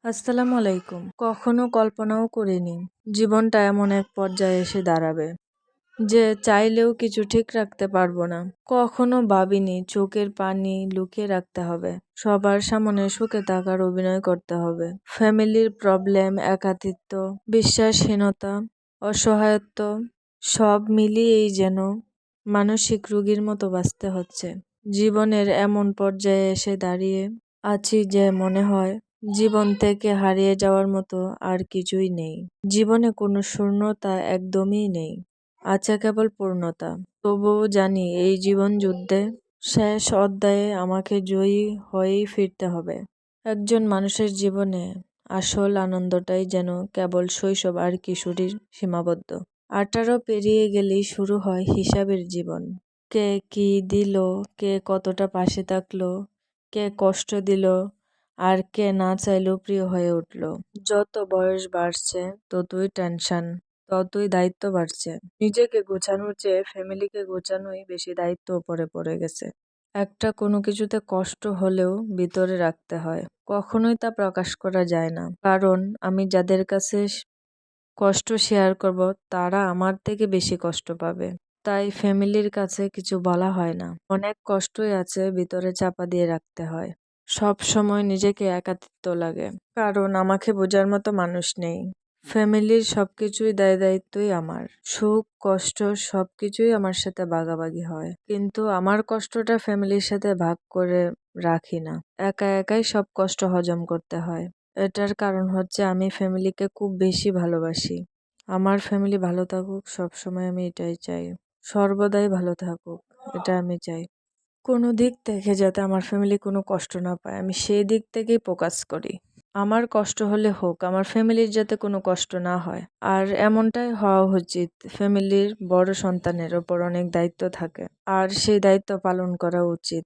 আসসালামু আলাইকুম। কখনো কল্পনাও করিনি জীবনটা এমন এক পর্যায়ে এসে দাঁড়াবে যে চাইলেও কিছু ঠিক রাখতে পারবো না। কখনো ভাবিনি চোখের পানি লুকিয়ে রাখতে হবে, সবার সামনে সুখে থাকার অভিনয় করতে হবে। ফ্যামিলির প্রবলেম, একাকিত্ব, বিশ্বাসহীনতা, অসহায়ত্ব সব মিলিয়েই যেন মানসিক রোগীর মতো বাঁচতে হচ্ছে। জীবনের এমন পর্যায়ে এসে দাঁড়িয়ে আছি যে মনে হয় জীবন থেকে হারিয়ে যাওয়ার মতো আর কিছুই নেই। জীবনে কোনো শূন্যতা একদমই নেই, আছে কেবল পূর্ণতা। তবুও জানি এই জীবন যুদ্ধে শেষ অধ্যায়ে আমাকে জয়ী হয়েই ফিরতে হবে। একজন মানুষের জীবনে আসল আনন্দটাই যেন কেবল শৈশব আর কিশোরীর সীমাবদ্ধ। 18 পেরিয়ে গেলেই শুরু হয় হিসাবের জীবন। কে কি দিল, কে কতটা পাশে থাকলো, কে কষ্ট দিল, আর কে না চাইলেও প্রিয় হয়ে উঠল। যত বয়স বাড়ছে ততই টেনশন, ততই দায়িত্ব বাড়ছে। নিজেকে গোছানোর চেয়ে ফ্যামিলিকে গোছানোই বেশি দায়িত্ব উপরে পড়ে গেছে। একটা কোনো কিছুতে কষ্ট হলেও ভিতরে রাখতে হয়, কখনোই তা প্রকাশ করা যায় না। কারণ আমি যাদের কাছে কষ্ট শেয়ার করব তারা আমার থেকে বেশি কষ্ট পাবে। তাই ফ্যামিলির কাছে কিছু বলা হয় না। অনেক কষ্টই আছে ভিতরে চাপা দিয়ে রাখতে হয়। সব সময় নিজেকে একাকিত্ব লাগে, কারণ আমাকে বোঝার মতো মানুষ নেই। ফ্যামিলির সবকিছুই দায়িত্বই আমার। সুখ কষ্ট সবকিছুই আমার সাথে ভাগাভাগি হয়, কিন্তু আমার কষ্টটা ফ্যামিলির সাথে ভাগ করে রাখি না। একা একাই সব কষ্ট হজম করতে হয়। এটার কারণ হচ্ছে আমি ফ্যামিলিকে খুব বেশি ভালোবাসি। আমার ফ্যামিলি ভালো থাকুক, সবসময় আমি এটাই চাই। সর্বদাই ভালো থাকুক, এটা আমি চাই। কোনো দিক থেকে যাতে আমার ফ্যামিলি কোনো কষ্ট না পায়, আমি সেই দিক থেকেই ফোকাস করি। আমার কষ্ট হলে হোক, আমার ফ্যামিলির যাতে কোনো কষ্ট না হয়। আর এমনটাই হওয়া উচিত। ফ্যামিলির বড় সন্তানের ওপর অনেক দায়িত্ব থাকে, আর সেই দায়িত্ব পালন করা উচিত।